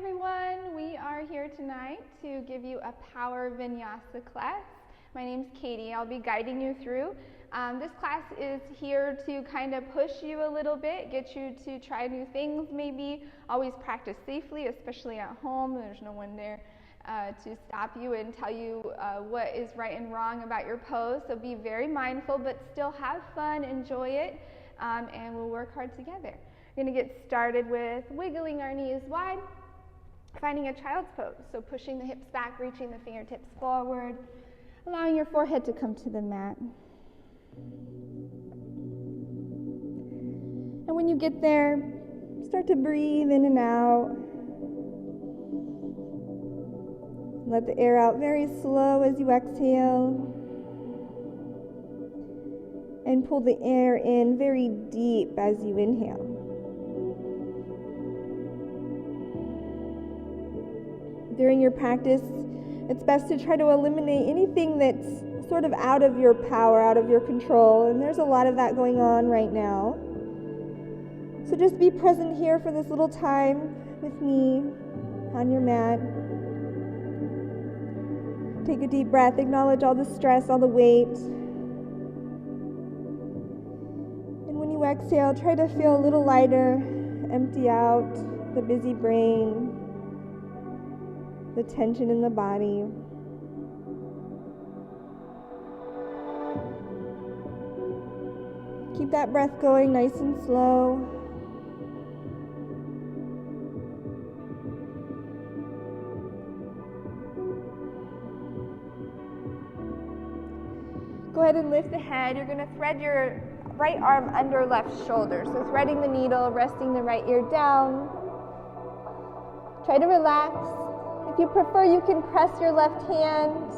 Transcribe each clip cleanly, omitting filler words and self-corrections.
everyone. We are here tonight to give you a power vinyasa class. My name's Katie. I'll be guiding you through. This class is here to kind of push you a little bit, get you to try new things maybe. Always practice safely, especially at home. There's no one there to stop you and tell you what is right and wrong about your pose. So be very mindful, but still have fun, enjoy it, and we'll work hard together. We're going to get started with wiggling our knees wide, finding a child's pose. So pushing the hips back, reaching the fingertips forward, allowing your forehead to come to the mat. And when you get there, start to breathe in and out. Let the air out very slow as you exhale. And pull the air in very deep as you inhale. During your practice, it's best to try to eliminate anything that's sort of out of your power, out of your control, and there's a lot of that going on right now. So just be present here for this little time with me on your mat. Take a deep breath, acknowledge all the stress, all the weight. And when you exhale, try to feel a little lighter, empty out the busy brain, the tension in the body. Keep that breath going nice and slow. Go ahead and lift the head. You're going to thread your right arm under left shoulder. So threading the needle, resting the right ear down. Try to relax. If you prefer, you can press your left hand,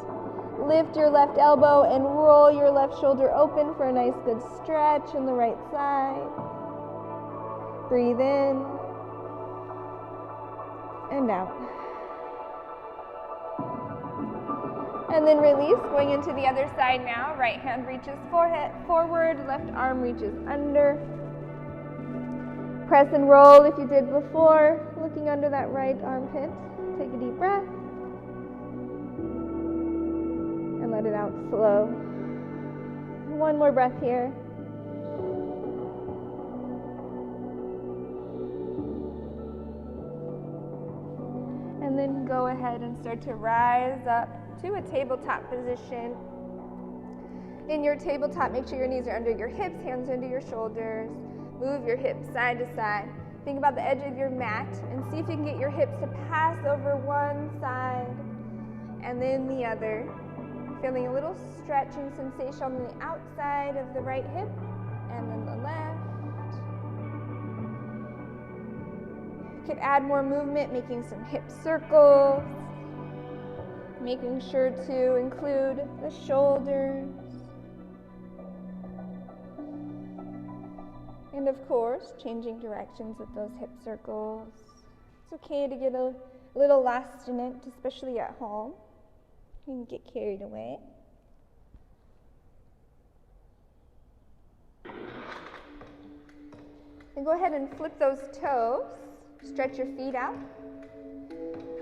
lift your left elbow, and roll your left shoulder open for a nice good stretch on the right side. Breathe in and out. And then release, going into the other side now. Right hand reaches forward, left arm reaches under. Press and roll if you did before, looking under that right armpit. Take a deep breath and let it out slow. One more breath here. And then go ahead and start to rise up to a tabletop position. In your tabletop, make sure your knees are under your hips, hands under your shoulders. Move your hips side to side. Think about the edge of your mat and see if you can get your hips to pass over one side and then the other. Feeling a little stretching sensation on the outside of the right hip and then the left. You could add more movement, making some hip circles, making sure to include the shoulders. And of course, changing directions with those hip circles. It's okay to get a little lost in it, especially at home. You can get carried away. And go ahead and flip those toes. Stretch your feet out.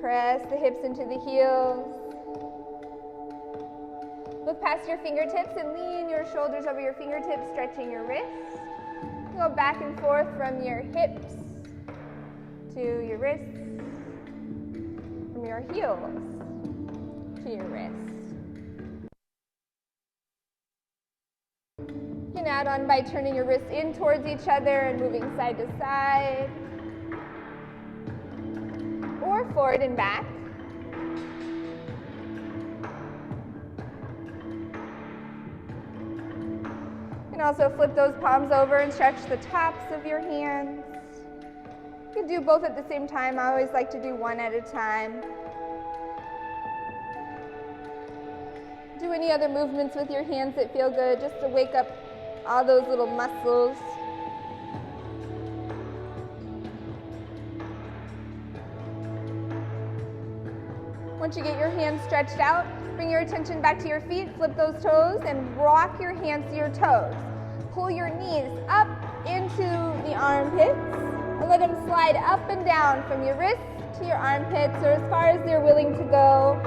Press the hips into the heels. Look past your fingertips and lean your shoulders over your fingertips, stretching your wrists. Go back and forth from your hips to your wrists, from your heels to your wrists. You can add on by turning your wrists in towards each other and moving side to side, or forward and back. Also flip those palms over and stretch the tops of your hands. You can do both at the same time. I always like to do one at a time. Do any other movements with your hands that feel good, just to wake up all those little muscles. Once you get your hands stretched out, bring your attention back to your feet, flip those toes, and rock your hands to your toes. Pull your knees up into the armpits and let them slide up and down from your wrists to your armpits or as far as they're willing to go.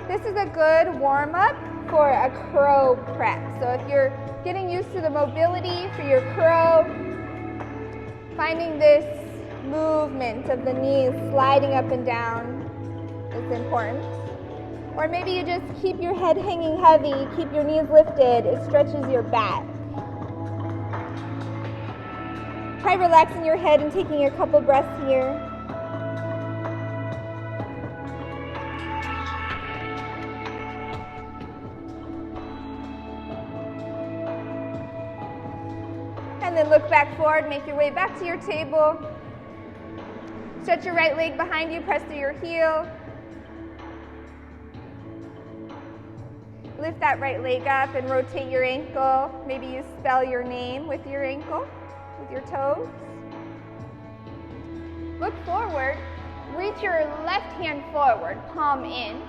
This is a good warm-up for a crow prep. So if you're getting used to the mobility for your crow, finding this movement of the knees sliding up and down is important. Or maybe you just keep your head hanging heavy, keep your knees lifted, it stretches your back. Try relaxing your head and taking a couple breaths here. And then look back forward, make your way back to your table. Stretch your right leg behind you, press through your heel. Lift that right leg up and rotate your ankle. Maybe you spell your name with your ankle, with your toes. Look forward, reach your left hand forward, palm in.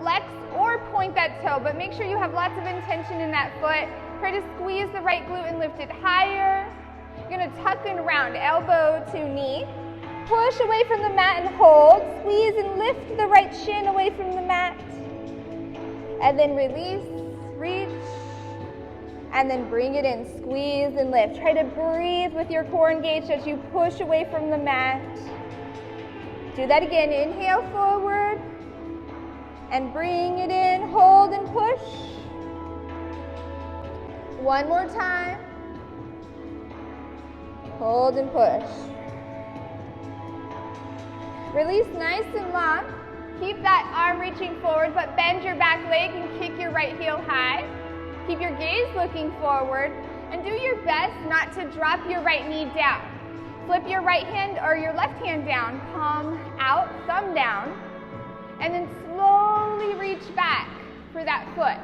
Flex or point that toe, but make sure you have lots of intention in that foot. Try to squeeze the right glute and lift it higher. You're gonna tuck and round, elbow to knee. Push away from the mat and hold. Squeeze and lift the right shin away from the mat. And then release, reach, and then bring it in. Squeeze and lift. Try to breathe with your core engaged as you push away from the mat. Do that again. Inhale forward. And bring it in. Hold and push. One more time. Hold and push. Release nice and long. Keep that arm reaching forward, but bend your back leg and kick your right heel high. Keep your gaze looking forward, and do your best not to drop your right knee down. Flip your right hand or your left hand down, palm out, thumb down, and then slowly reach back for that foot.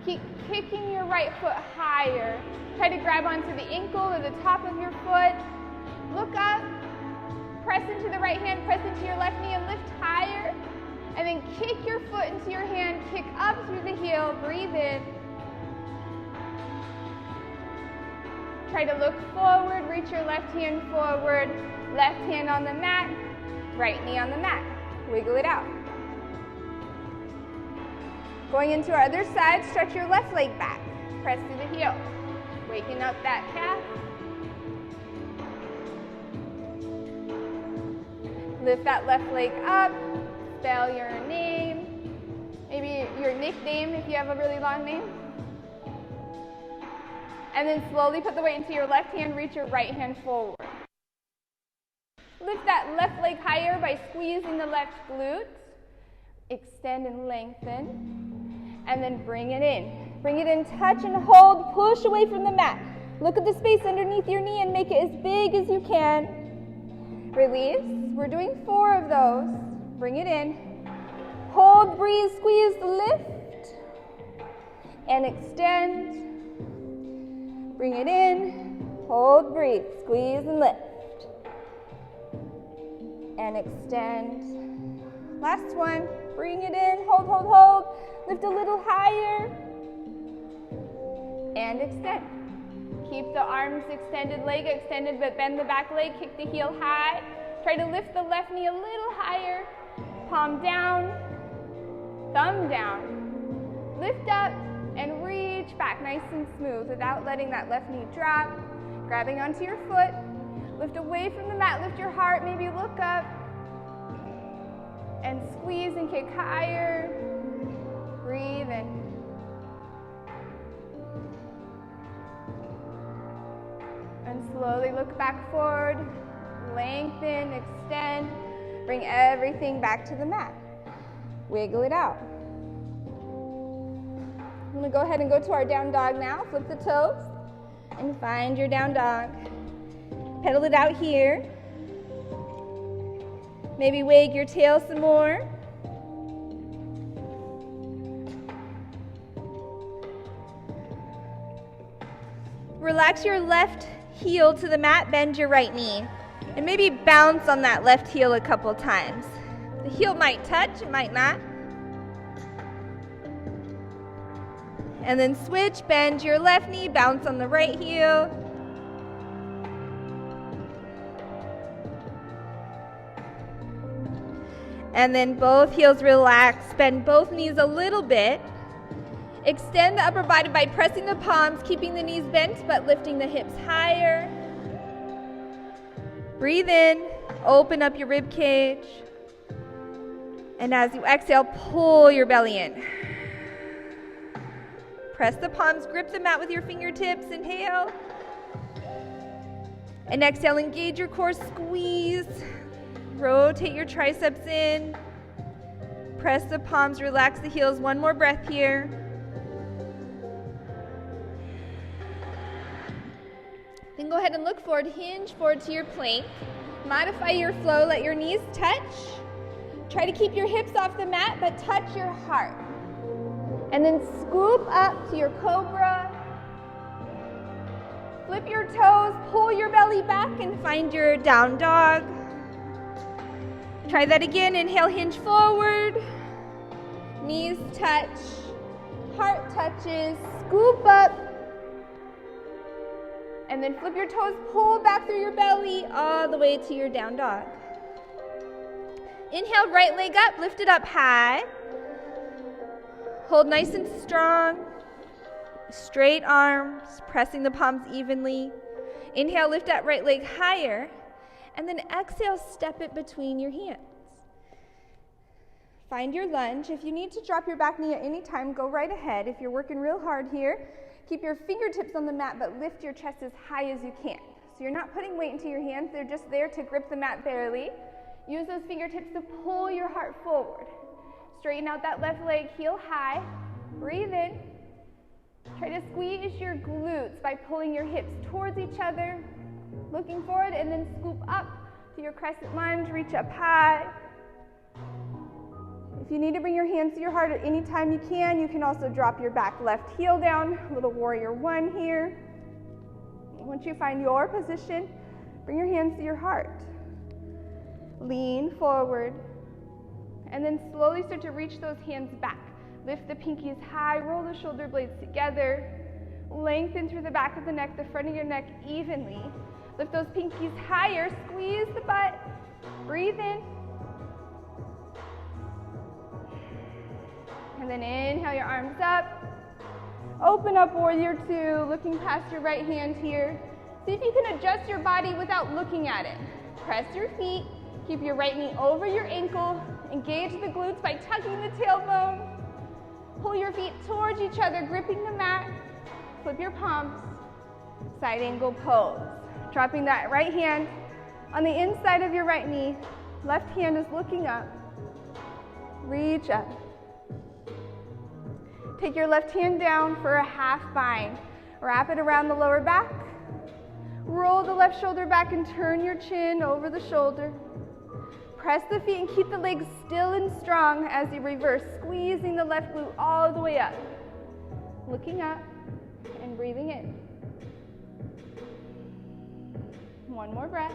Keep kicking your right foot higher. Try to grab onto the ankle or the top of your foot. Look up, press into the right hand, press into your left knee and lift higher. And then kick your foot into your hand, kick up through the heel, breathe in. Try to look forward, reach your left hand forward, left hand on the mat, right knee on the mat. Wiggle it out. Going into our other side, stretch your left leg back. Press through the heel. Waking up that calf. Lift that left leg up. Spell your name. Maybe your nickname if you have a really long name. And then slowly put the weight into your left hand, reach your right hand forward. Lift that left leg higher by squeezing the left glute. Extend and lengthen. And then bring it in. Bring it in, touch and hold, push away from the mat. Look at the space underneath your knee and make it as big as you can. Release. We're doing 4 of those. Bring it in. Hold, breathe, squeeze, lift. And extend. Bring it in. Hold, breathe, squeeze, and lift. And extend. Last one. Bring it in. Hold, hold, hold. Lift a little higher. And extend. Keep the arms extended, leg extended, but bend the back leg. Kick the heel high. Try to lift the left knee a little higher. Palm down, thumb down. Lift up and reach back nice and smooth without letting that left knee drop. Grabbing onto your foot. Lift away from the mat, lift your heart, maybe look up. And squeeze and kick higher. Breathe in. And slowly look back forward. Lengthen, extend. Bring everything back to the mat. Wiggle it out. I'm going to go ahead and go to our down dog now. Flip the toes and find your down dog. Pedal it out here. Maybe wag your tail some more. Relax your left heel to the mat, bend your right knee. And maybe bounce on that left heel a couple times. The heel might touch, it might not. And then switch, bend your left knee, bounce on the right heel. And then both heels relax. Bend both knees a little bit. Extend the upper body by pressing the palms, keeping the knees bent, but lifting the hips higher. Breathe in, open up your rib cage. And as you exhale, pull your belly in. Press the palms, grip the mat with your fingertips, inhale. And exhale, engage your core, squeeze. Rotate your triceps in. Press the palms, relax the heels. One more breath here. Then go ahead and look forward, hinge forward to your plank. Modify your flow, let your knees touch. Try to keep your hips off the mat, but touch your heart. And then scoop up to your cobra. Flip your toes, pull your belly back, and find your down dog. Try that again. Inhale, hinge forward. Knees touch. Heart touches. Scoop up. And then flip your toes, pull back through your belly all the way to your down dog. Inhale, right leg up, lift it up high. Hold nice and strong. Straight arms, pressing the palms evenly. Inhale, lift that right leg higher. And then exhale, step it between your hands. Find your lunge. If you need to drop your back knee at any time, go right ahead. If you're working real hard here, keep your fingertips on the mat, but lift your chest as high as you can. So you're not putting weight into your hands. They're just there to grip the mat barely. Use those fingertips to pull your heart forward. Straighten out that left leg, heel high. Breathe in. Try to squeeze your glutes by pulling your hips towards each other. Looking forward, and then scoop up to your crescent lunge. Reach up high. If you need to bring your hands to your heart at any time, you can. You can also drop your back left heel down. Little warrior one here. Once you find your position, bring your hands to your heart. Lean forward. And then slowly start to reach those hands back. Lift the pinkies high. Roll the shoulder blades together. Lengthen through the back of the neck, the front of your neck evenly. Lift those pinkies higher. Squeeze the butt. Breathe in. And then inhale your arms up. Open up warrior two, looking past your right hand here. See if you can adjust your body without looking at it. Press your feet. Keep your right knee over your ankle. Engage the glutes by tucking the tailbone. Pull your feet towards each other, gripping the mat. Flip your palms. Side angle pose. Dropping that right hand on the inside of your right knee. Left hand is looking up. Reach up. Take your left hand down for a half bind. Wrap it around the lower back. Roll the left shoulder back and turn your chin over the shoulder. Press the feet and keep the legs still and strong as you reverse, squeezing the left glute all the way up. Looking up and breathing in. One more breath.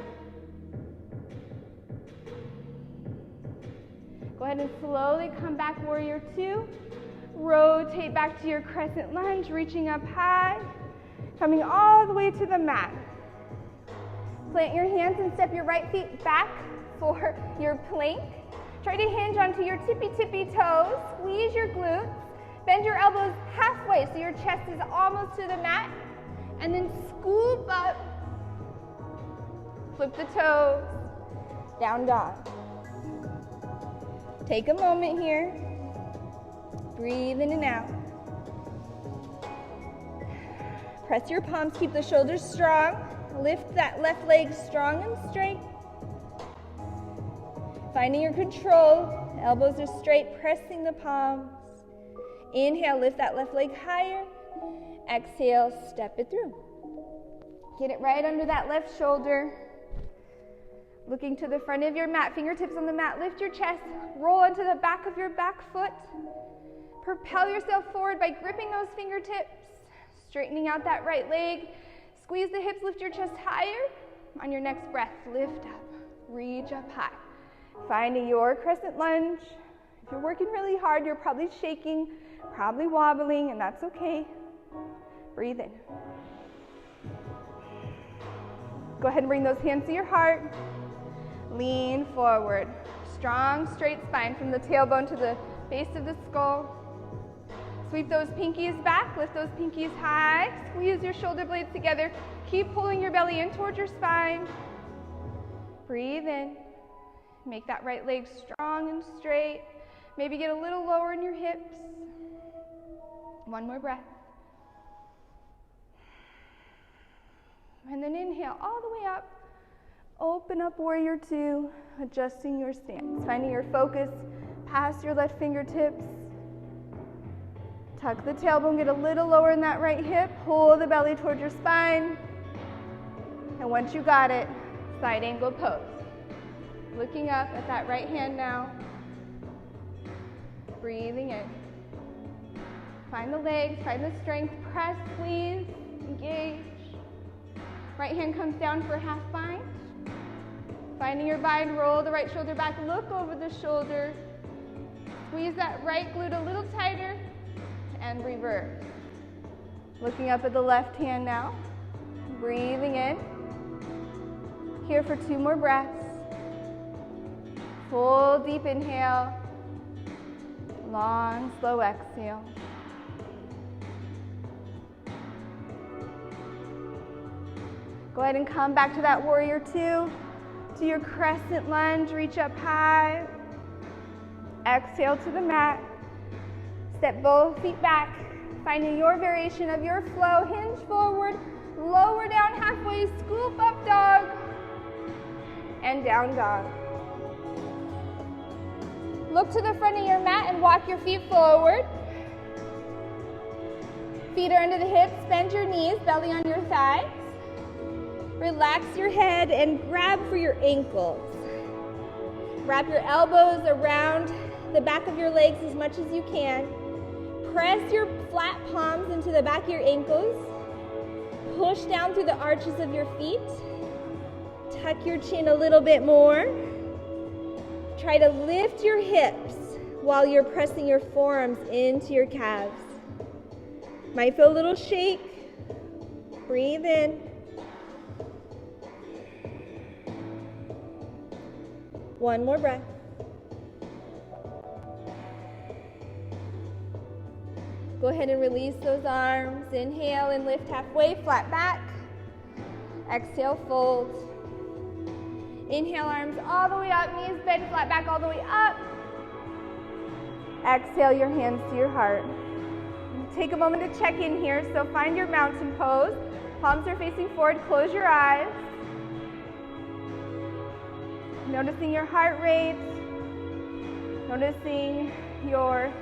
Go ahead and slowly come back, warrior two. Rotate back to your crescent lunge, reaching up high, coming all the way to the mat. Plant your hands and step your right feet back for your plank. Try to hinge onto your tippy toes. Squeeze your glutes. Bend your elbows halfway so your chest is almost to the mat. And then scoop up. Flip the toes. Down dog. Take a moment here. Breathe in and out. Press your palms, keep the shoulders strong. Lift that left leg strong and straight. Finding your control. Elbows are straight, pressing the palms. Inhale, lift that left leg higher. Exhale, step it through. Get it right under that left shoulder. Looking to the front of your mat, fingertips on the mat. Lift your chest, roll onto the back of your back foot. Propel yourself forward by gripping those fingertips, straightening out that right leg. Squeeze the hips, lift your chest higher. On your next breath, lift up, reach up high. Finding your crescent lunge. If you're working really hard, you're probably shaking, probably wobbling, and that's okay. Breathe in. Go ahead and bring those hands to your heart. Lean forward. Strong, straight spine from the tailbone to the base of the skull. Sweep those pinkies back, lift those pinkies high, squeeze your shoulder blades together. Keep pulling your belly in towards your spine. Breathe in. Make that right leg strong and straight. Maybe get a little lower in your hips. One more breath. And then inhale all the way up. Open up warrior two, adjusting your stance. Finding your focus past your left fingertips. Tuck the tailbone, get a little lower in that right hip. Pull the belly towards your spine. And once you got it, side angle pose. Looking up at that right hand now. Breathing in. Find the legs, find the strength. Press, squeeze, engage. Right hand comes down for half bind. Finding your bind, roll the right shoulder back, look over the shoulder. Squeeze that right glute a little tighter. And reverse. Looking up at the left hand now. Breathing in. Here for 2 more breaths. Full deep inhale. Long, slow exhale. Go ahead and come back to that warrior two. To your crescent lunge, reach up high. Exhale to the mat. Step both feet back, finding your variation of your flow. Hinge forward, lower down halfway, scoop up dog, and down dog. Look to the front of your mat and walk your feet forward. Feet are under the hips, bend your knees, belly on your thighs. Relax your head and grab for your ankles. Wrap your elbows around the back of your legs as much as you can. Press your flat palms into the back of your ankles. Push down through the arches of your feet. Tuck your chin a little bit more. Try to lift your hips while you're pressing your forearms into your calves. Might feel a little shake. Breathe in. One more breath. Go ahead and release those arms. Inhale and lift halfway, flat back. Exhale, fold. Inhale, arms all the way up, knees bent, flat back all the way up. Exhale, your hands to your heart. Take a moment to check in here. So find your mountain pose. Palms are facing forward, close your eyes. Noticing your heart rate. Noticing your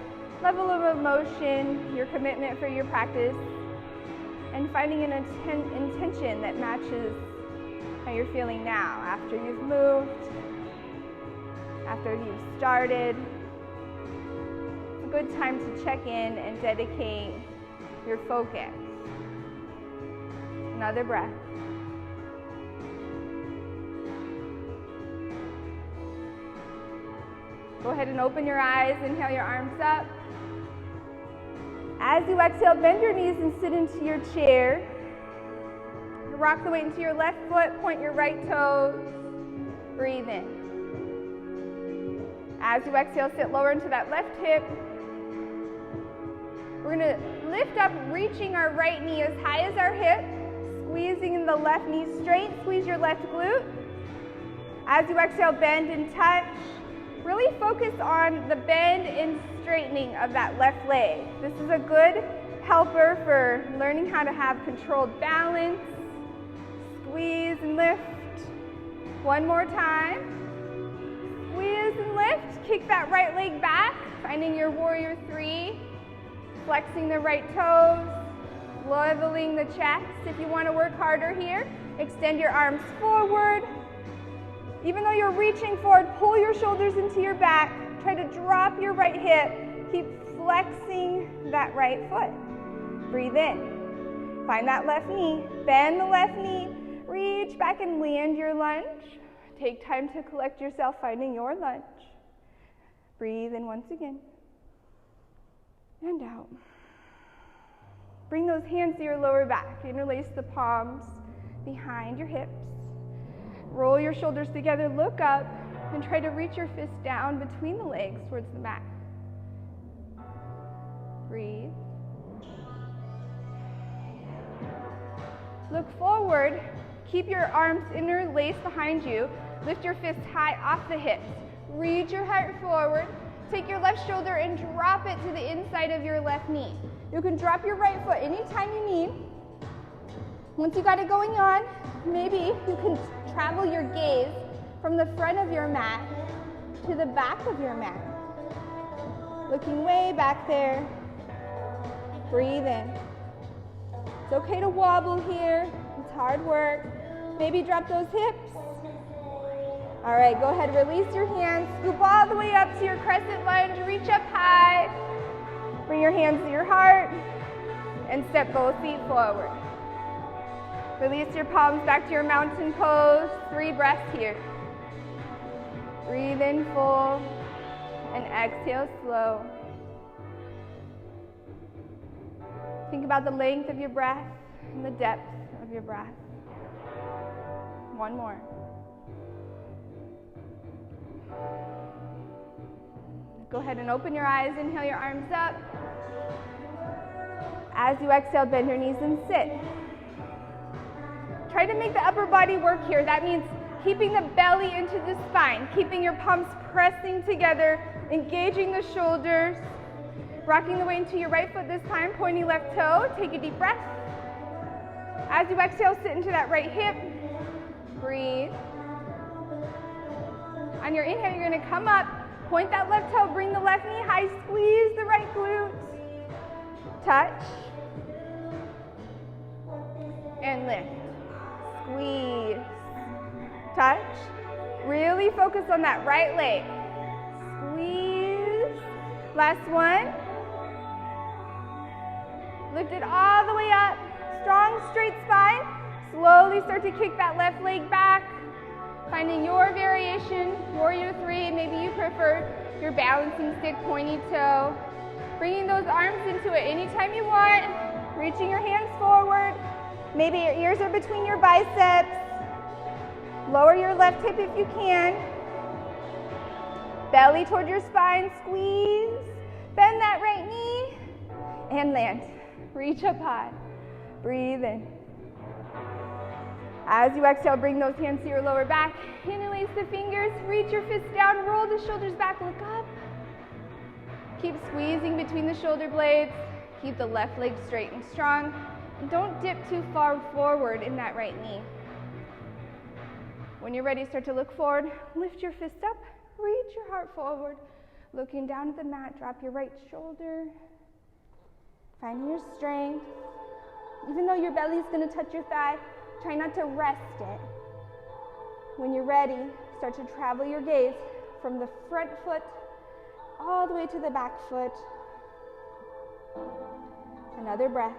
level of emotion, your commitment for your practice, and finding an intention that matches how you're feeling now after you've moved, after you've started. It's a good time to check in and dedicate your focus. Another breath. Go ahead and open your eyes, inhale your arms up. As you exhale, bend your knees and sit into your chair. Rock the weight into your left foot, point your right toes. Breathe in. As you exhale, sit lower into that left hip. We're going to lift up, reaching our right knee as high as our hip, squeezing in the left knee straight. Squeeze your left glute. As you exhale, bend and touch. Really focus on the bend and straightening of that left leg. This is a good helper for learning how to have controlled balance. Squeeze and lift. One more time. Squeeze and lift. Kick that right leg back, finding your warrior three. Flexing the right toes, leveling the chest. If you want to work harder here, extend your arms forward. Even though you're reaching forward, pull your shoulders into your back. Try to drop your right hip. Keep flexing that right foot. Breathe in. Find that left knee. Bend the left knee. Reach back and land your lunge. Take time to collect yourself, finding your lunge. Breathe in once again. And out. Bring those hands to your lower back. Interlace the palms behind your hips. Roll your shoulders together, look up. And try to reach your fist down between the legs towards the mat. Breathe. Look forward. Keep your arms interlaced behind you. Lift your fists high off the hips. Reach your heart forward. Take your left shoulder and drop it to the inside of your left knee. You can drop your right foot anytime you need. Once you got it going on, maybe you can travel your gaze from the front of your mat to the back of your mat. Looking way back there. Breathe in. It's okay to wobble here. It's hard work. Maybe drop those hips. All right, go ahead, release your hands. Scoop all the way up to your crescent lunge. Reach up high. Bring your hands to your heart and step both feet forward. Release your palms back to your mountain pose. 3 breaths here. Breathe in full and exhale slow. Think about the length of your breath and the depth of your breath. 1 more. Go ahead and open your eyes. Inhale your arms up. As you exhale, bend your knees and sit. Try to make the upper body work here. That means keeping the belly into the spine, keeping your palms pressing together, engaging the shoulders, rocking the weight into your right foot this time, pointing left toe. Take a deep breath. As you exhale, sit into that right hip. Breathe. On your inhale, you're going to come up, point that left toe, bring the left knee high, squeeze the right glute. Touch. And lift. Squeeze. Touch. Really focus on that right leg. Squeeze. Last one. Lift it all the way up. Strong, straight spine. Slowly start to kick that left leg back. Finding your variation, warrior 3. Maybe you prefer your balancing stick, pointy toe. Bringing those arms into it anytime you want. Reaching your hands forward. Maybe your ears are between your biceps. Lower your left hip if you can. Belly toward your spine, squeeze. Bend that right knee and land. Reach up high. Breathe in. As you exhale, bring those hands to your lower back. Interlace the fingers. Reach your fists down. Roll the shoulders back. Look up. Keep squeezing between the shoulder blades. Keep the left leg straight and strong. And don't dip too far forward in that right knee. When you're ready, start to look forward. Lift your fist up. Reach your heart forward. Looking down at the mat, drop your right shoulder. Finding your strength. Even though your belly is going to touch your thigh, try not to rest it. When you're ready, start to travel your gaze from the front foot all the way to the back foot. Another breath.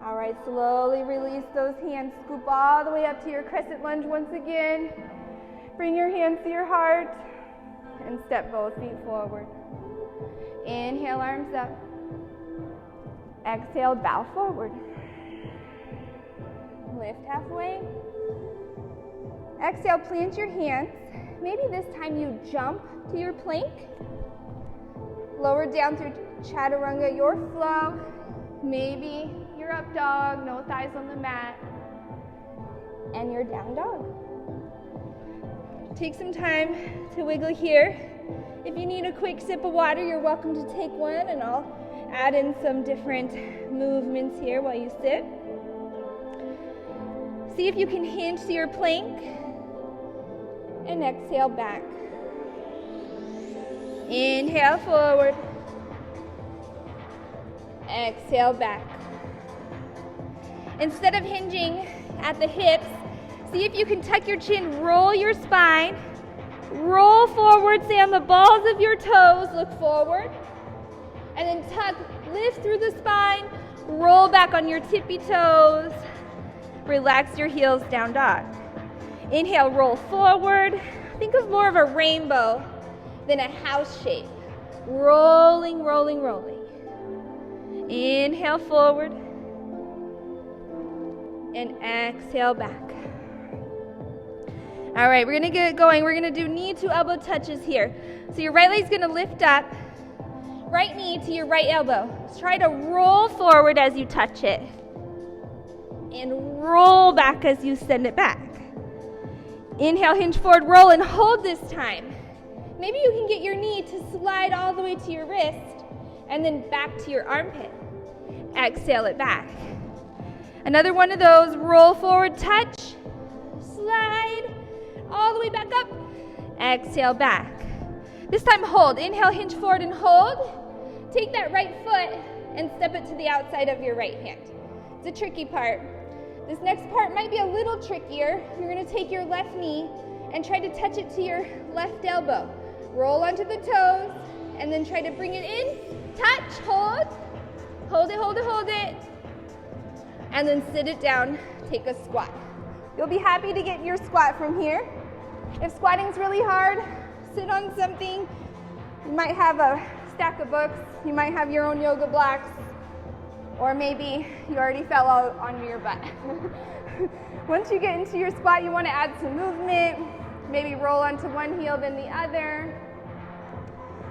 All right, slowly release those hands. Scoop all the way up to your crescent lunge once again. Bring your hands to your heart and step both feet forward. Inhale, arms up. Exhale, bow forward. Lift halfway. Exhale, plant your hands. Maybe this time you jump to your plank. Lower down through chaturanga, your flow. Maybe you're up dog, no thighs on the mat. And you're down dog. Take some time to wiggle here. If you need a quick sip of water, you're welcome to take one, and I'll add in some different movements here while you sit. See if you can hinge to your plank. And exhale back. Inhale forward. Exhale back. Instead of hinging at the hips, see if you can tuck your chin, roll your spine, roll forward, stay on the balls of your toes, look forward, and then tuck, lift through the spine, roll back on your tippy toes, relax your heels, down dog. Inhale, roll forward. Think of more of a rainbow than a house shape. Rolling, rolling, rolling. Inhale forward. and exhale back. All right, we're gonna get going. We're gonna do knee to elbow touches here. So your right leg's gonna lift up, right knee to your right elbow. Try to roll forward as you touch it, and roll back as you send it back. Inhale, hinge forward, roll, and hold this time. Maybe you can get your knee to slide all the way to your wrist, and then back to your armpit. Exhale it back. Another one of those, roll forward, touch, slide, all the way back up. Exhale back. This time hold. Inhale, hinge forward and hold. Take that right foot and step it to the outside of your right hand. It's a tricky part. This next part might be a little trickier. You're going to take your left knee and try to touch it to your left elbow. Roll onto the toes and then try to bring it in. Touch, hold. Hold it, hold it, hold it. And then sit it down, take a squat. You'll be happy to get your squat from here. If squatting's really hard, sit on something. You might have a stack of books. You might have your own yoga blocks. Or maybe you already fell out onto your butt. Once you get into your squat, you want to add some movement. Maybe roll onto one heel, then the other.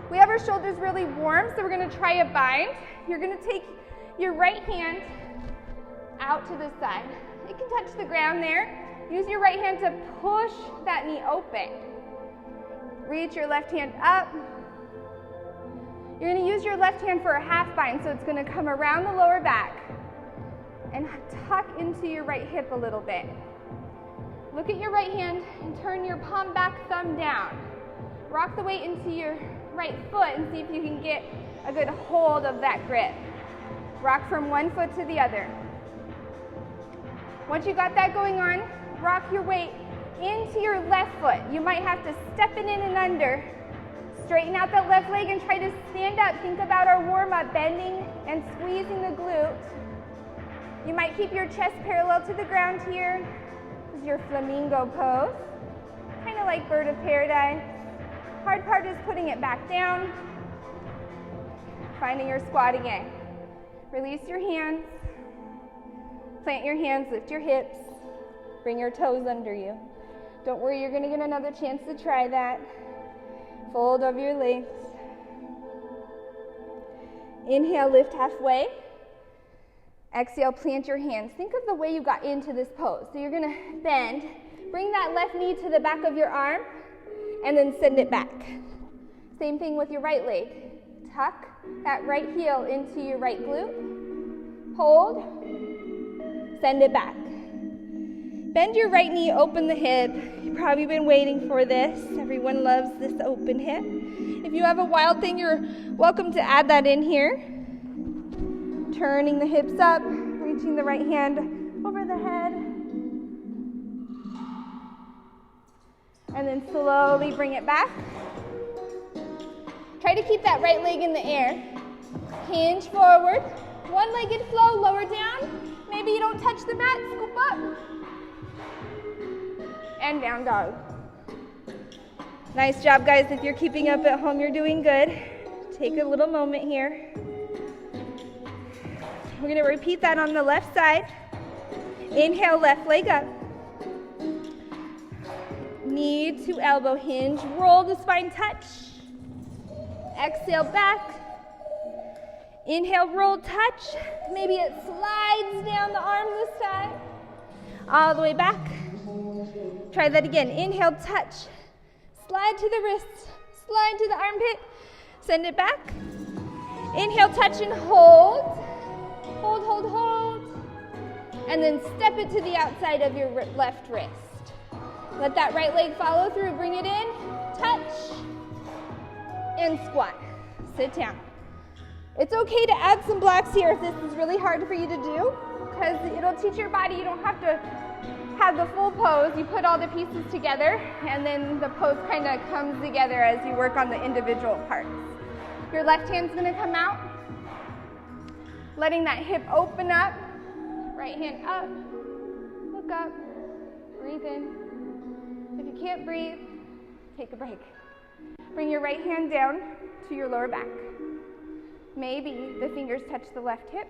We have our shoulders really warm, so we're going to try a bind. You're going to take your right hand out to the side. It can touch the ground there. Use your right hand to push that knee open. Reach your left hand up. You're going to use your left hand for a half bind, so it's going to come around the lower back and tuck into your right hip a little bit. Look at your right hand and turn your palm back, thumb down. Rock the weight into your right foot and see if you can get a good hold of that grip. Rock from one foot to the other. Once you got that going on, rock your weight into your left foot. You might have to step it in and under. Straighten out that left leg and try to stand up. Think about our warm-up, bending and squeezing the glute. You might keep your chest parallel to the ground here. This is your flamingo pose. Kind of like bird of paradise. Hard part is putting it back down. Finding your squat again. Release your hands. Plant your hands, lift your hips. Bring your toes under you. Don't worry, you're going to get another chance to try that. Fold over your legs. Inhale, lift halfway. Exhale, plant your hands. Think of the way you got into this pose. So you're going to bend. Bring that left knee to the back of your arm, and then send it back. Same thing with your right leg. Tuck that right heel into your right glute. Hold. Send it back. Bend your right knee, open the hip. You've probably been waiting for this. Everyone loves this open hip. If you have a wild thing, you're welcome to add that in here. Turning the hips up, reaching the right hand over the head. And then slowly bring it back. Try to keep that right leg in the air. Hinge forward. One-legged flow, lower down. Maybe you don't touch the mat, scoop up. And down dog. Nice job, guys. If you're keeping up at home, you're doing good. Take a little moment here. We're going to repeat that on the left side. Inhale, left leg up. Knee to elbow hinge. Roll the spine, touch. Exhale, back. Inhale, roll, touch. Maybe it slides down the arm this time. All the way back. Try that again. Inhale, touch. Slide to the wrist. Slide to the armpit. Send it back. Inhale, touch and hold. Hold, hold, hold. And then step it to the outside of your left wrist. Let that right leg follow through. Bring it in. Touch. And squat. Sit down. It's okay to add some blocks here if this is really hard for you to do, because it'll teach your body you don't have to have the full pose. You put all the pieces together, and then the pose kind of comes together as you work on the individual parts. Your left hand's going to come out, letting that hip open up. Right hand up, look up, breathe in. If you can't breathe, take a break. Bring your right hand down to your lower back. Maybe the fingers touch the left hip.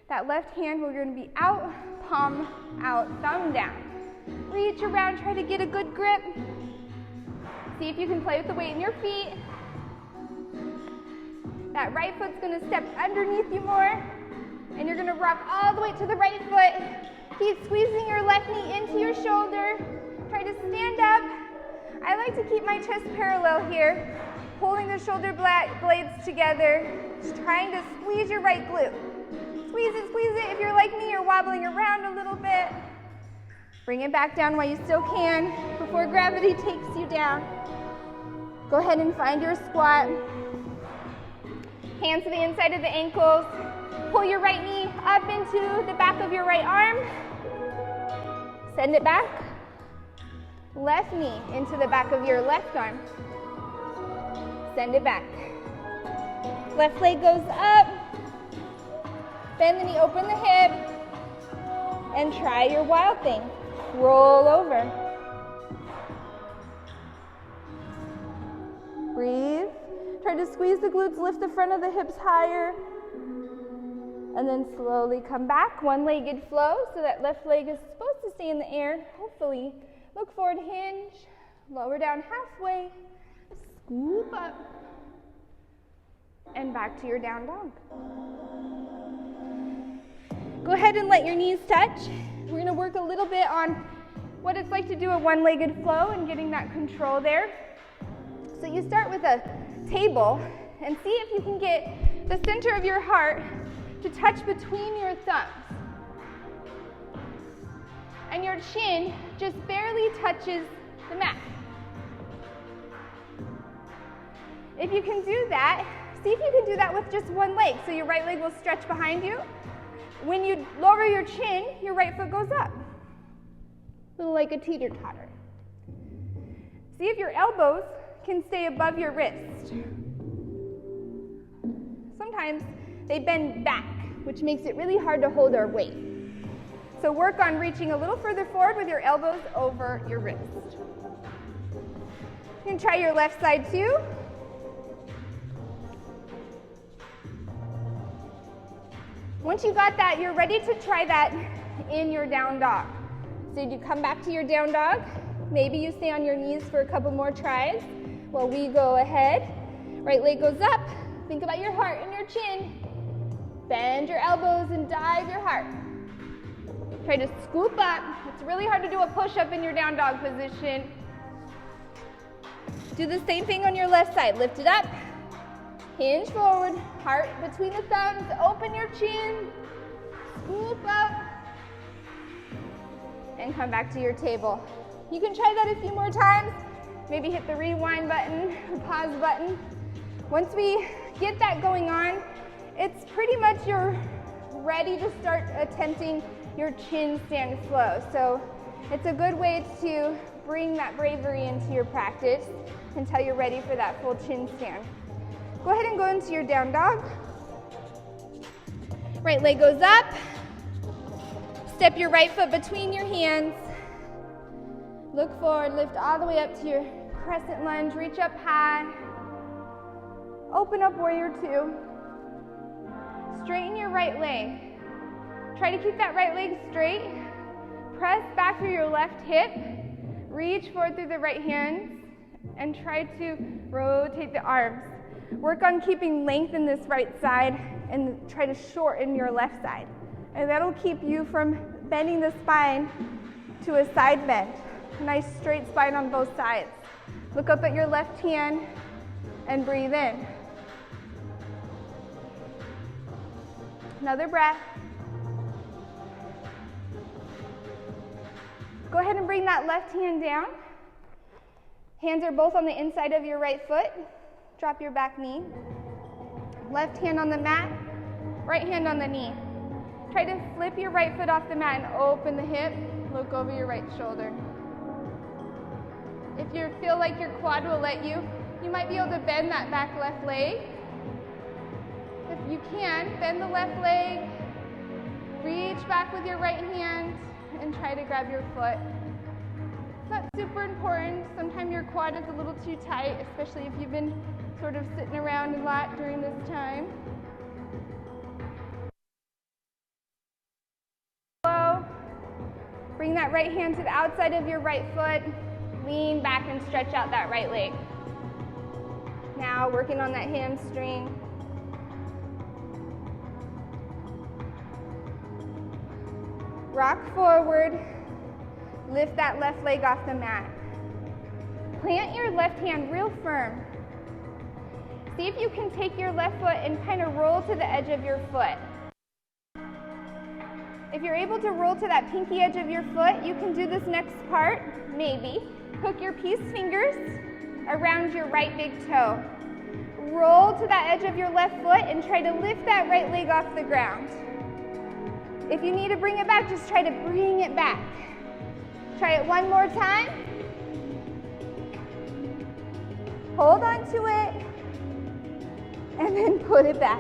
That left hand, we're going to be out, palm out, thumb down. Reach around, try to get a good grip. See if you can play with the weight in your feet. That right foot's going to step underneath you more, and you're going to rock all the way to the right foot. Keep squeezing your left knee into your shoulder. Try to stand up. I like to keep my chest parallel here, holding the shoulder blades together, just trying to squeeze your right glute. Squeeze it, squeeze it. If you're like me, you're wobbling around a little bit. Bring it back down while you still can before gravity takes you down. Go ahead and find your squat. Hands to the inside of the ankles. Pull your right knee up into the back of your right arm. Send it back. Left knee into the back of your left arm. Send it back. Left leg goes up. Bend the knee, open the hip. And try your wild thing. Roll over. Breathe. Try to squeeze the glutes, lift the front of the hips higher. And then slowly come back, one-legged flow, so that left leg is supposed to stay in the air, hopefully. Look forward, hinge, lower down halfway, scoop up, and back to your down dog. Go ahead and let your knees touch. We're going to work a little bit on what it's like to do a one-legged flow and getting that control there. So you start with a table and see if you can get the center of your heart to touch between your thumbs. And your chin just barely touches the mat. If you can do that, see if you can do that with just one leg. So your right leg will stretch behind you. When you lower your chin, your right foot goes up. A little like a teeter-totter. See if your elbows can stay above your wrist. Sometimes they bend back, which makes it really hard to hold our weight. So work on reaching a little further forward with your elbows over your wrist. You can try your left side too. Once you got that, you're ready to try that in your down dog. So you come back to your down dog. Maybe you stay on your knees for a couple more tries while we go ahead. Right leg goes up. Think about your heart and your chin. Bend your elbows and dive your heart. Try to scoop up. It's really hard to do a push-up in your down dog position. Do the same thing on your left side. Lift it up. Hinge forward. Heart between the thumbs. Open your chin. Scoop up. And come back to your table. You can try that a few more times. Maybe hit the rewind button or pause button. Once we get that going on, it's pretty much you're ready to start attempting your chin stand flow. So it's a good way to bring that bravery into your practice until you're ready for that full chin stand. Go ahead and go into your down dog. Right leg goes up. Step your right foot between your hands. Look forward, lift all the way up to your crescent lunge. Reach up high. Open up warrior two. Straighten your right leg. Try to keep that right leg straight. Press back through your left hip. Reach forward through the right hands and try to rotate the arms. Work on keeping length in this right side and try to shorten your left side. And that'll keep you from bending the spine to a side bend. Nice straight spine on both sides. Look up at your left hand and breathe in. Another breath. Go ahead and bring that left hand down. Hands are both on the inside of your right foot. Drop your back knee. Left hand on the mat, right hand on the knee. Try to flip your right foot off the mat and open the hip. Look over your right shoulder. If you feel like your quad will let you, you might be able to bend that back left leg. If you can, bend the left leg, reach back with your right hand, and try to grab your foot. It's not super important. Sometimes your quad is a little too tight, especially if you've been sort of sitting around a lot during this time. Bring that right hand to the outside of your right foot. Lean back and stretch out that right leg. Now working on that hamstring. Rock forward. Lift that left leg off the mat. Plant your left hand real firm. See if you can take your left foot and kind of roll to the edge of your foot. If you're able to roll to that pinky edge of your foot, you can do this next part, maybe. Hook your peace fingers around your right big toe. Roll to that edge of your left foot and try to lift that right leg off the ground. If you need to bring it back, just try to bring it back. Try it one more time. Hold on to it, and then put it back.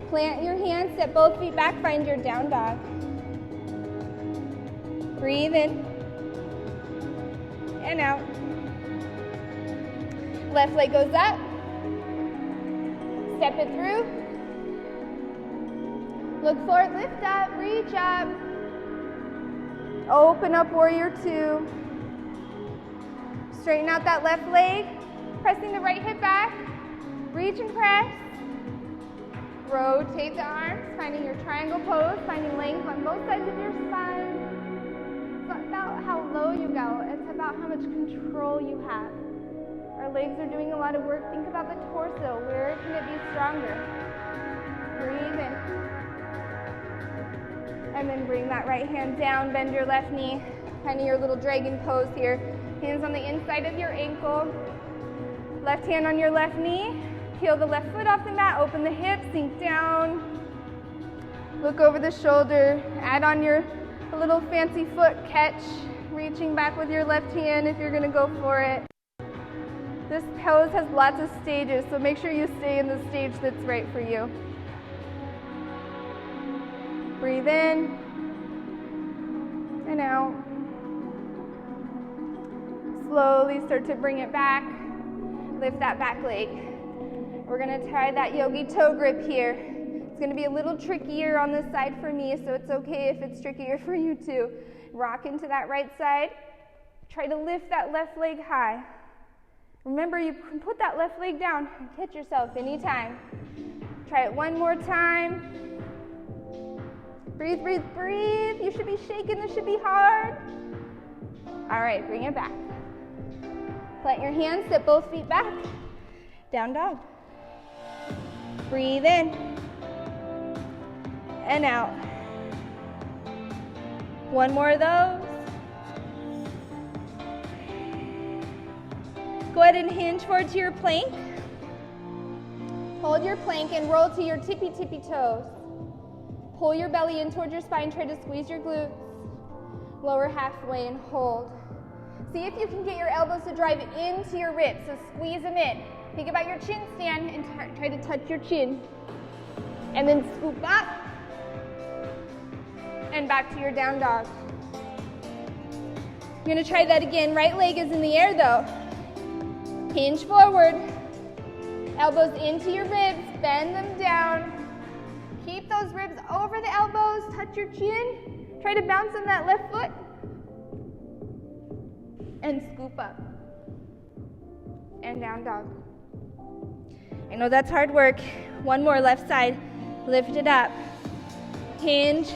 Plant your hands, step both feet back, find your down dog. Breathe in and out. Left leg goes up. Step it through. Look forward, lift up, reach up. Open up warrior two. Straighten out that left leg. Pressing the right hip back. Reach and press. Rotate the arms, finding your triangle pose, finding length on both sides of your spine. It's not about how low you go, it's about how much control you have. Our legs are doing a lot of work. Think about the torso. Where can it be stronger? Breathe in. And then bring that right hand down, bend your left knee, finding your little dragon pose here. Hands on the inside of your ankle. Left hand on your left knee. Peel the left foot off the mat, open the hips, sink down. Look over the shoulder, add on your little fancy foot catch, reaching back with your left hand if you're gonna go for it. This pose has lots of stages, so make sure you stay in the stage that's right for you. Breathe in and out. Slowly start to bring it back. Lift that back leg. We're gonna try that yogi toe grip here. It's gonna be a little trickier on this side for me, so it's okay if it's trickier for you too. Rock into that right side. Try to lift that left leg high. Remember, you can put that left leg down and catch yourself anytime. Try it one more time. Breathe, breathe, breathe. You should be shaking, this should be hard. All right, bring it back. Plant your hands, step both feet back. Down dog. Breathe in and out. One more of those. Go ahead and hinge forward to your plank. Hold your plank and roll to your tippy toes. Pull your belly in towards your spine, try to squeeze your glutes. Lower halfway and hold. See if you can get your elbows to drive into your ribs, so squeeze them in. Think about your chin stand and try to touch your chin. And then scoop up and back to your down dog. You're gonna try that again. Right leg is in the air though. Hinge forward. Elbows into your ribs, bend them down. Keep those ribs over the elbows, touch your chin. Try to bounce on that left foot. And scoop up. And down dog. I know that's hard work. One more, left side. Lift it up. Hinge.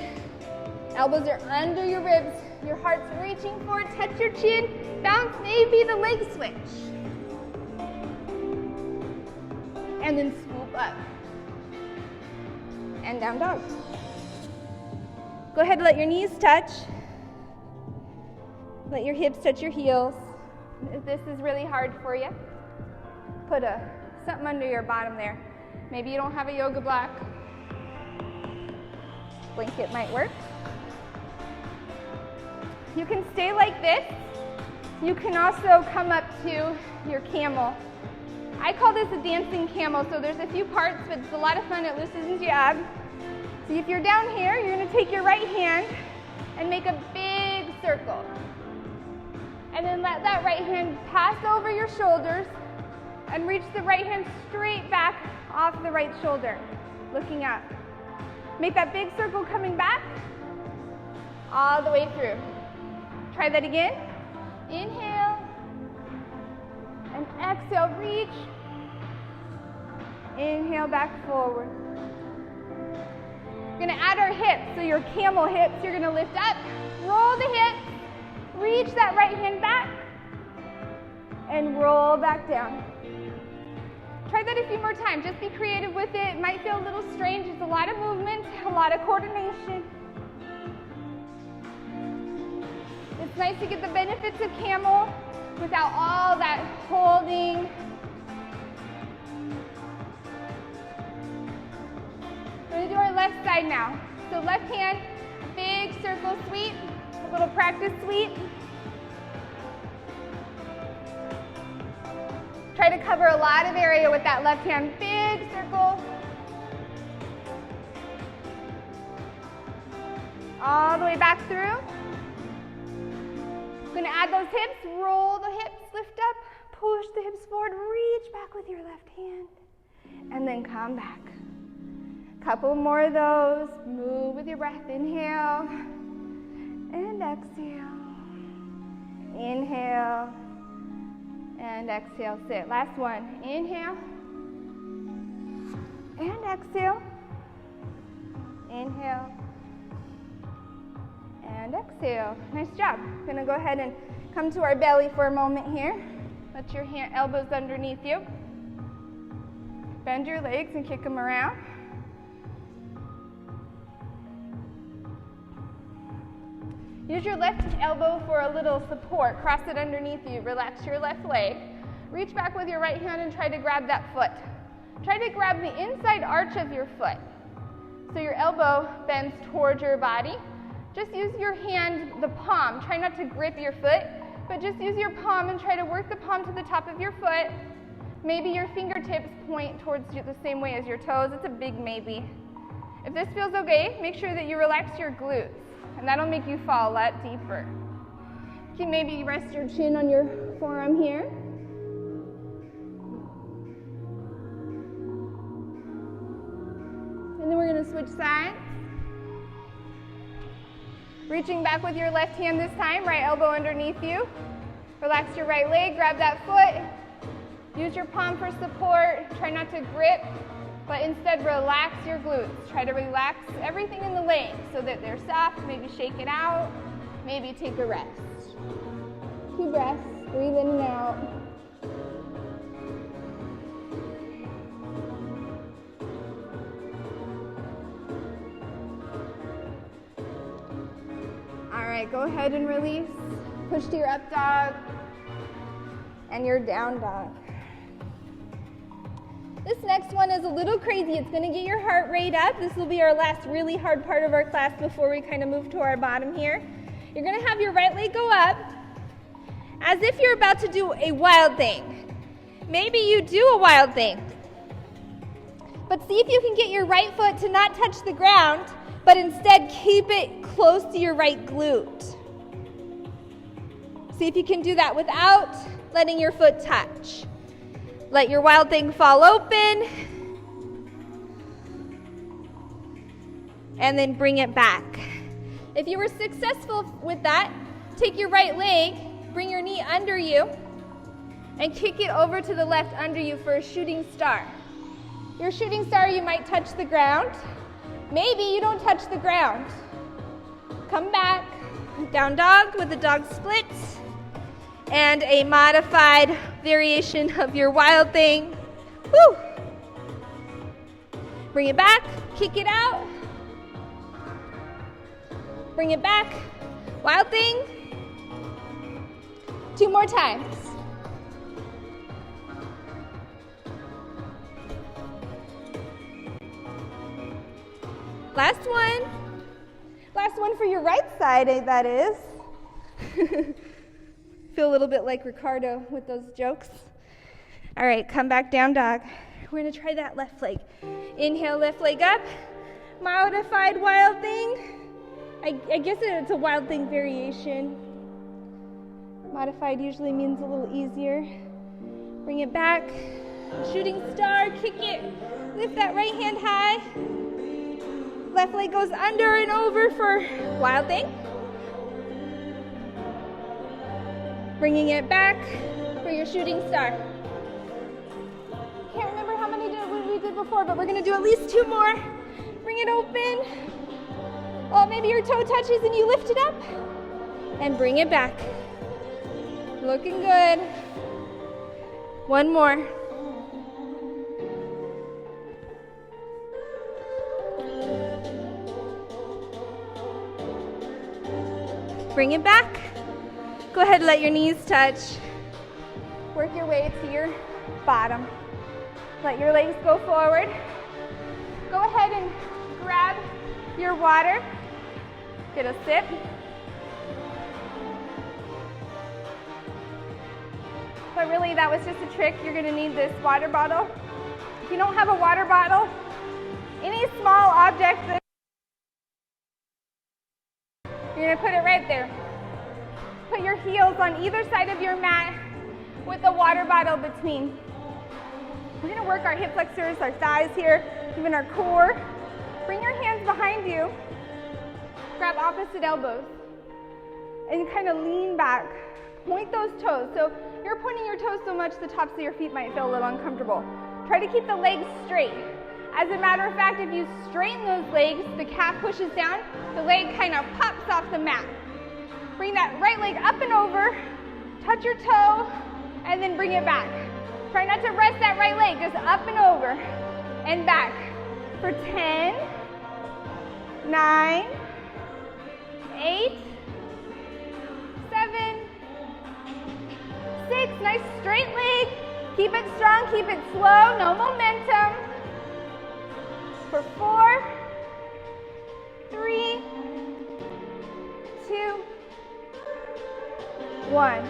Elbows are under your ribs. Your heart's reaching forward. Touch your chin. Bounce, maybe the leg switch. And then scoop up. And down dog. Go ahead and let your knees touch. Let your hips touch your heels. If this is really hard for you, put something under your bottom there. Maybe you don't have a yoga block. Blanket might work. You can stay like this. You can also come up to your camel. I call this a dancing camel, so there's a few parts, but it's a lot of fun. It loosens your abs. So if you're down here, you're gonna take your right hand and make a big circle. And then let that right hand pass over your shoulders and reach the right hand straight back off the right shoulder, looking up. Make that big circle coming back, All the way through. Try that again. Inhale. And exhale, reach. Inhale, back forward. We're gonna add our hips. So your camel hips, you're gonna lift up, roll the hips, reach that right hand back, and roll back down. Try that a few more times. Just be creative with it. It might feel a little strange. It's a lot of movement, a lot of coordination. It's nice to get the benefits of camel without all that holding. We're going to do our left side now. So left hand, big circle sweep, a little practice sweep. Try to cover a lot of area with that left hand, big circle. All the way back through. Going to add those hips, roll the hips, lift up, push the hips forward, reach back with your left hand, and then come back. Couple more of those. Move with your breath. Inhale and exhale. Inhale and exhale. Sit. Last one. Inhale and exhale. Inhale and exhale. Nice job. We're going to go ahead and come to our belly for a moment here. Let your elbows underneath you. Bend your legs and kick them around. Use your left elbow for a little support. Cross it underneath you. Relax your left leg. Reach back with your right hand and try to grab that foot. Try to grab the inside arch of your foot. So your elbow bends towards your body. Just use your hand, the palm. Try not to grip your foot, but just use your palm and try to work the palm to the top of your foot. Maybe your fingertips point towards you the same way as your toes. It's a big maybe. If this feels okay, make sure that you relax your glutes, and that'll make you fall a lot deeper. You can maybe rest your chin on your forearm here. And then we're going to switch sides. Reaching back with your left hand this time, right elbow underneath you. Relax your right leg, grab that foot. Use your palm for support. Try not to grip, but instead relax your glutes. Try to relax everything in the leg so that they're soft. Maybe shake it out. Maybe take a rest. 2 breaths. Breathe in and out. All right, go ahead and release. Push to your up dog and your down dog. This next one is a little crazy. It's going to get your heart rate up. This will be our last really hard part of our class before we kind of move to our bottom here. You're going to have your right leg go up as if you're about to do a wild thing. Maybe you do a wild thing. But see if you can get your right foot to not touch the ground, but instead keep it close to your right glute. See if you can do that without letting your foot touch. Let your wild thing fall open. And then bring it back. If you were successful with that, take your right leg, bring your knee under you, and kick it over to the left under you for a shooting star. Your shooting star, you might touch the ground. Maybe you don't touch the ground. Come back. Down dog with a dog split. And a modified variation of your wild thing. Woo! Bring it back, kick it out. Bring it back, wild thing. 2 more times. Last one. Last one for your right side, that is. Feel a little bit like Ricardo with those jokes. All right, come back down dog. We're going to try that left leg. Inhale, left leg up. Modified wild thing. I guess it's a wild thing variation. Modified usually means a little easier. Bring it back. Shooting star, kick it. Lift that right hand high. Left leg goes under and over for wild thing. Bringing it back for your shooting star. Can't remember how many we did before, but we're gonna do at least 2 more. Bring it open. Oh, maybe your toe touches and you lift it up. And bring it back. Looking good. 1 more. Bring it back. Go ahead and let your knees touch. Work your way to your bottom. Let your legs go forward. Go ahead and grab your water. Get a sip. But really, that was just a trick. You're gonna need this water bottle. If you don't have a water bottle, any small object, you're gonna put it right there. Put your heels on either side of your mat with the water bottle between. We're gonna work our hip flexors, our thighs here, even our core. Bring your hands behind you. Grab opposite elbows and kind of lean back. Point those toes. So you're pointing your toes so much the tops of your feet might feel a little uncomfortable. Try to keep the legs straight. As a matter of fact, if you straighten those legs, the calf pushes down, the leg kind of pops off the mat. Bring that right leg up and over, touch your toe, and then bring it back. Try not to rest that right leg, just up and over and back for 10, 9, 8, 7, 6, nice straight leg. Keep it strong, keep it slow, no momentum. For 4, 3, 2, 1.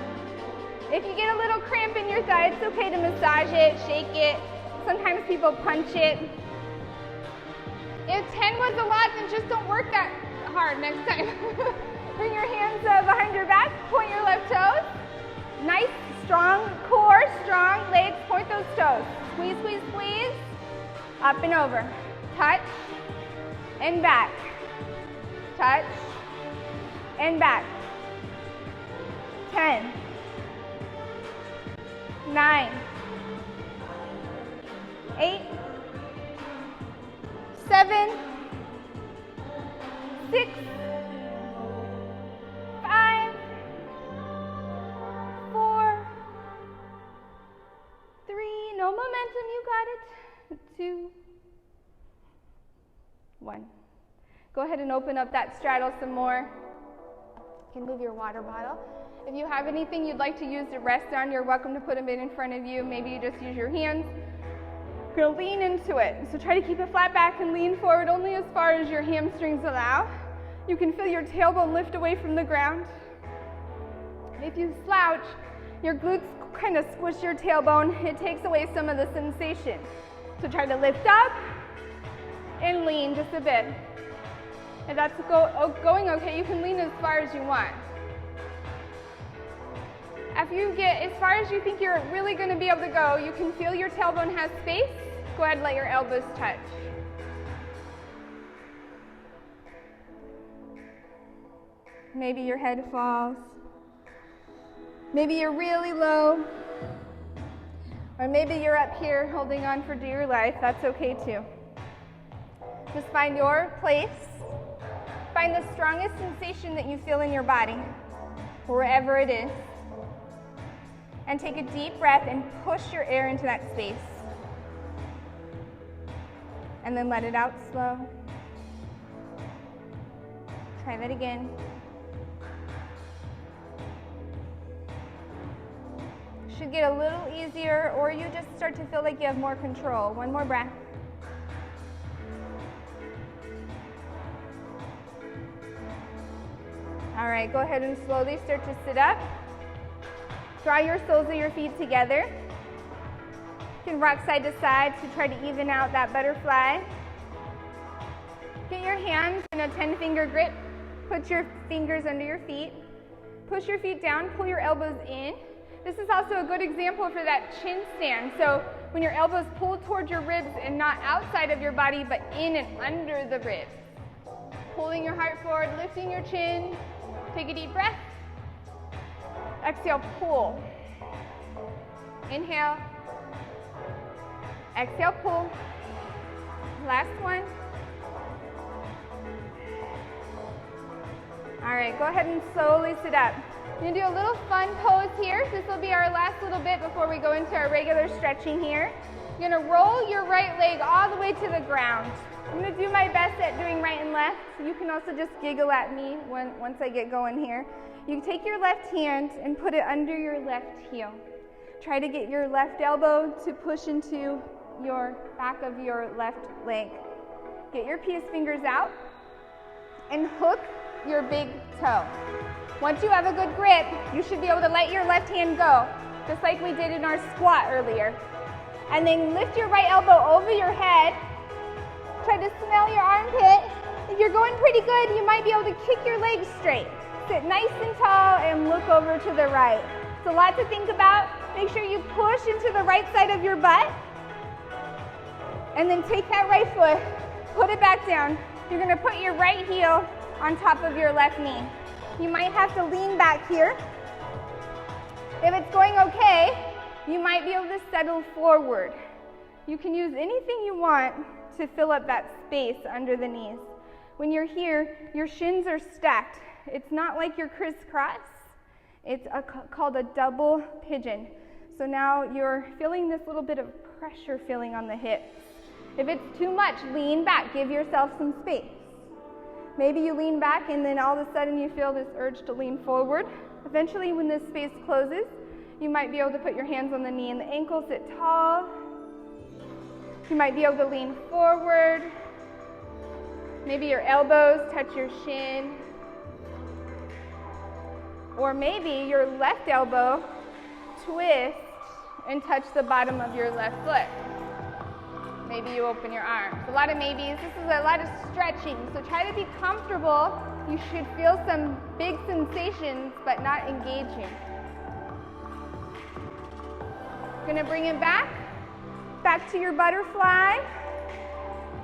If you get a little cramp in your thigh, it's okay to massage it, shake it. Sometimes people punch it. If 10 was a lot, then just don't work that hard next time. Bring your hands behind your back, point your left toes. Nice, strong core, strong legs, point those toes. Squeeze, squeeze, squeeze. Up and over. Touch and back. Touch and back. 10, 9, 8, 7, 6, 5, 4, 3, no momentum, you got it. 2, 1. Go ahead and open up that straddle some more. You can move your water bottle. If you have anything you'd like to use to rest on, you're welcome to put them in front of you. Maybe you just use your hands. You're going to lean into it. So try to keep it flat back and lean forward only as far as your hamstrings allow. You can feel your tailbone lift away from the ground. If you slouch, your glutes kind of squish your tailbone. It takes away some of the sensation. So try to lift up and lean just a bit. If that's going okay, you can lean as far as you want. After you get as far as you think you're really going to be able to go, you can feel your tailbone has space. Go ahead and let your elbows touch. Maybe your head falls. Maybe you're really low. Or maybe you're up here holding on for dear life. That's okay too. Just find your place. Find the strongest sensation that you feel in your body, wherever it is. And take a deep breath and push your air into that space. And then let it out slow. Try that again. Should get a little easier, or you just start to feel like you have more control. One more breath. All right, go ahead and slowly start to sit up. Draw your soles of your feet together. You can rock side to side to try to even out that butterfly. Get your hands in a 10-finger grip. Put your fingers under your feet. Push your feet down, pull your elbows in. This is also a good example for that chin stand. So when your elbows pull towards your ribs and not outside of your body, but in and under the ribs. Pulling your heart forward, lifting your chin. Take a deep breath. Exhale, pull. Inhale. Exhale, pull. Last one. All right, go ahead and slowly sit up. We're gonna do a little fun pose here. This will be our last little bit before we go into our regular stretching here. You're gonna roll your right leg all the way to the ground. I'm gonna do my best at doing right and left. You can also just giggle at me once I get going here. You take your left hand and put it under your left heel. Try to get your left elbow to push into your back of your left leg. Get your peace fingers out and hook your big toe. Once you have a good grip, you should be able to let your left hand go, just like we did in our squat earlier. And then lift your right elbow over your head. Try to smell your armpit. If you're going pretty good, you might be able to kick your legs straight. Sit nice and tall and look over to the right. It's a lot to think about. Make sure you push into the right side of your butt. And then take that right foot, put it back down. You're gonna put your right heel on top of your left knee. You might have to lean back here. If it's going okay, you might be able to settle forward. You can use anything you want to fill up that space under the knees. When you're here, your shins are stacked. It's not like you're crisscross. It's called a double pigeon. So now you're feeling this little bit of pressure feeling on the hips. If it's too much, lean back. Give yourself some space. Maybe you lean back and then all of a sudden you feel this urge to lean forward. Eventually when this space closes, you might be able to put your hands on the knee and the ankle, sit tall. You might be able to lean forward. Maybe your elbows touch your shin. Or maybe your left elbow twist and touch the bottom of your left foot. Maybe you open your arms. A lot of maybes. This is a lot of stretching, so try to be comfortable. You should feel some big sensations, but not engaging. Gonna bring it back to your butterfly.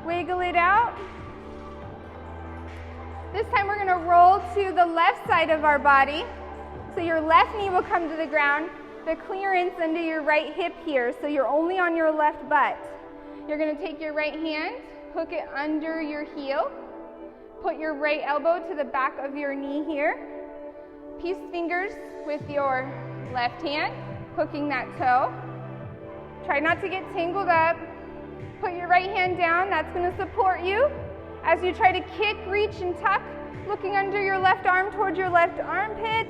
Wiggle it out. This time we're gonna roll to the left side of our body. So your left knee will come to the ground. The clearance under your right hip here, so you're only on your left butt. You're going to take your right hand, hook it under your heel, put your right elbow to the back of your knee here, peace fingers with your left hand, hooking that toe. Try not to get tangled up. Put your right hand down, that's going to support you as you try to kick, reach, and tuck, looking under your left arm towards your left armpit.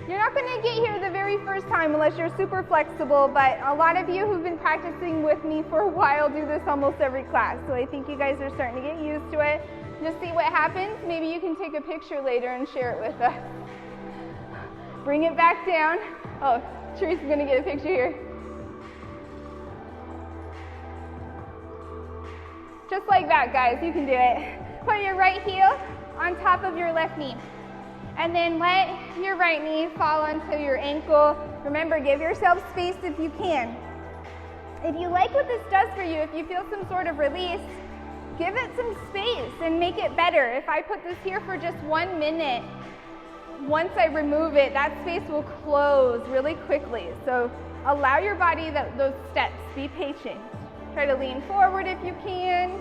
You're not going to get here the very first time unless you're super flexible, but a lot of you who've been practicing with me for a while do this almost every class, so I think you guys are starting to get used to it. Just see what happens. Maybe you can take a picture later and share it with us. Bring it back down. Oh, Teresa's going to get a picture here. Just like that, guys, you can do it. Put your right heel on top of your left knee. And then let your right knee fall onto your ankle. Remember, give yourself space if you can. If you like what this does for you, if you feel some sort of release, give it some space and make it better. If I put this here for just 1 minute, once I remove it, that space will close really quickly. So allow your body those steps. Be patient. Try to lean forward if you can.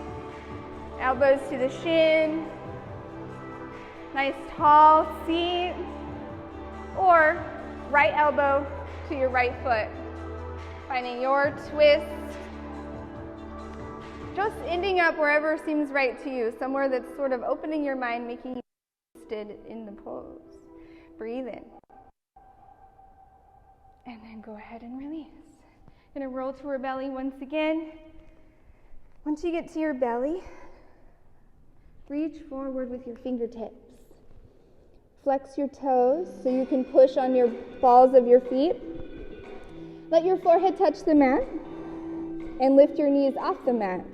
Elbows to the shin. Nice tall seat, or right elbow to your right foot. Finding your twist. Just ending up wherever seems right to you, somewhere that's sort of opening your mind, making you interested in the pose. Breathe in. And then go ahead and release. Gonna roll to our belly once again. Once you get to your belly, reach forward with your fingertips. Flex your toes so you can push on your balls of your feet. Let your forehead touch the mat and lift your knees off the mat.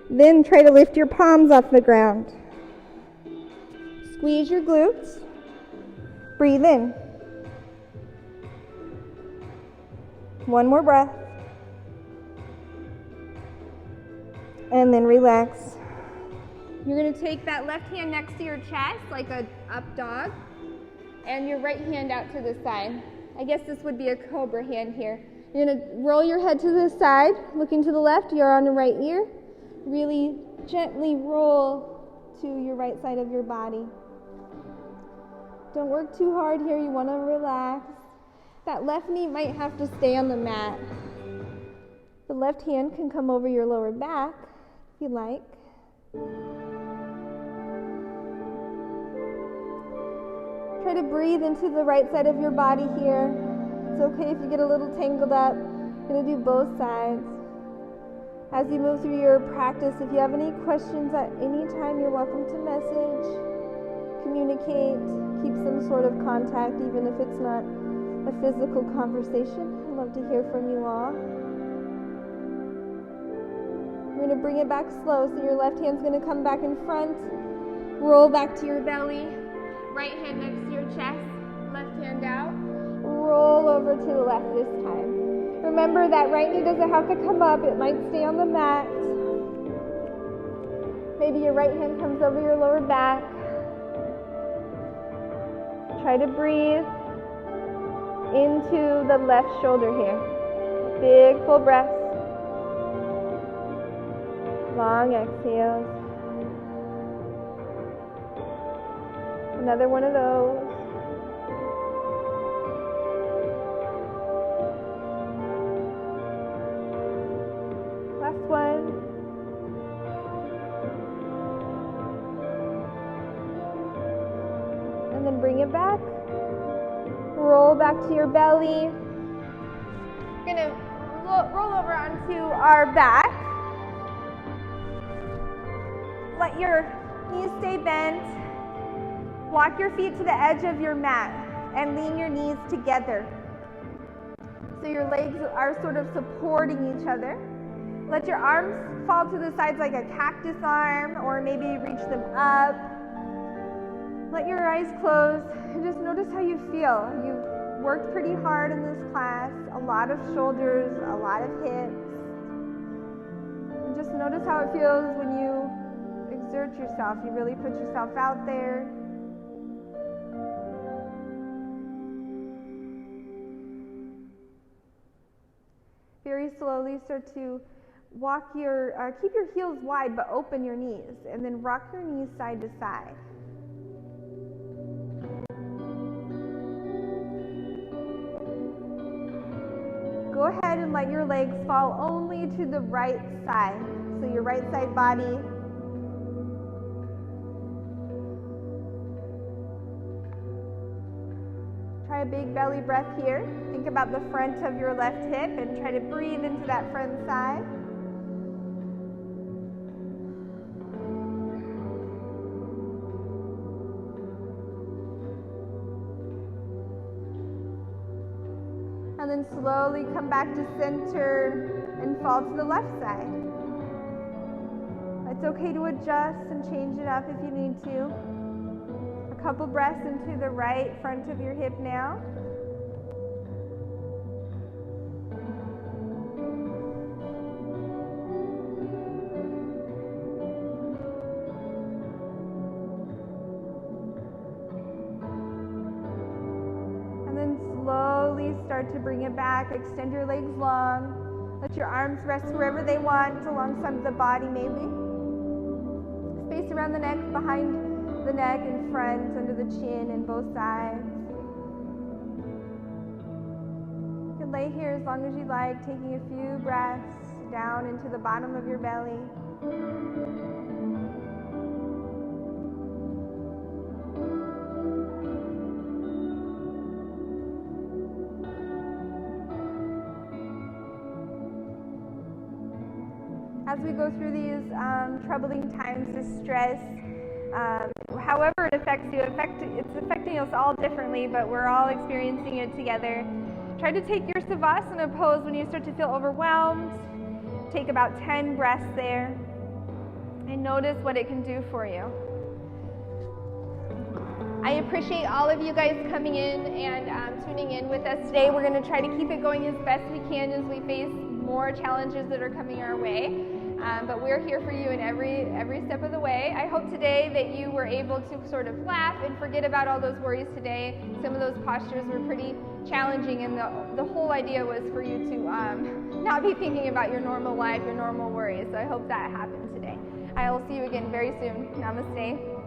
Then try to lift your palms off the ground. Squeeze your glutes. Breathe in. One more breath. And then relax. You're going to take that left hand next to your chest like a up dog. and your right hand out to the side. I guess this would be a cobra hand here. You're going to roll your head to the side, looking to the left, you're on the right ear. Really gently roll to your right side of your body. Don't work too hard here, you want to relax. That left knee might have to stay on the mat. The left hand can come over your lower back if you like. Try to breathe into the right side of your body here. It's okay if you get a little tangled up. You're going to do both sides. As you move through your practice, if you have any questions at any time, you're welcome to message, communicate, keep some sort of contact, even if it's not a physical conversation. I'd love to hear from you all. We're going to bring it back slow, so your left hand's going to come back in front, roll back to your belly, right hand next to your chest, left hand out, roll over to the left this time. Remember that right knee doesn't have to come up, it might stay on the mat. Maybe your right hand comes over your lower back. Try to breathe into the left shoulder here. Big full breaths. Long exhales. Another one of those. Last one. And then bring it back. Roll back to your belly. We're going to roll over onto our back. Let your knees stay bent. Walk your feet to the edge of your mat and lean your knees together. So your legs are sort of supporting each other. Let your arms fall to the sides like a cactus arm, or maybe reach them up. Let your eyes close and just notice how you feel. You've worked pretty hard in this class, a lot of shoulders, a lot of hips. And just notice how it feels when you exert yourself. You really put yourself out there. Very slowly start to keep your heels wide but open your knees, and then rock your knees side to side. Go ahead and let your legs fall only to the right side. So your right side body. Try a big belly breath here. Think about the front of your left hip and try to breathe into that front side. And then slowly come back to center and fall to the left side. It's okay to adjust and change it up if you need to. A couple breaths into the right front of your hip now. Start to bring it back. Extend your legs long. Let your arms rest wherever they want, alongside the body maybe. Space around the neck, behind the neck, in front, under the chin, and both sides. You can lay here as long as you like, taking a few breaths down into the bottom of your belly. As we go through these troubling times of stress, however it affects you, it's affecting us all differently, but we're all experiencing it together. Try to take your Savasana pose when you start to feel overwhelmed. Take about 10 breaths there and notice what it can do for you. I appreciate all of you guys coming in and tuning in with us today. We're going to try to keep it going as best we can as we face more challenges that are coming our way. but we're here for you in every step of the way. I hope today that you were able to sort of laugh and forget about all those worries today. Some of those postures were pretty challenging, and the whole idea was for you to not be thinking about your normal life, your normal worries. So I hope that happened today. I will see you again very soon. Namaste.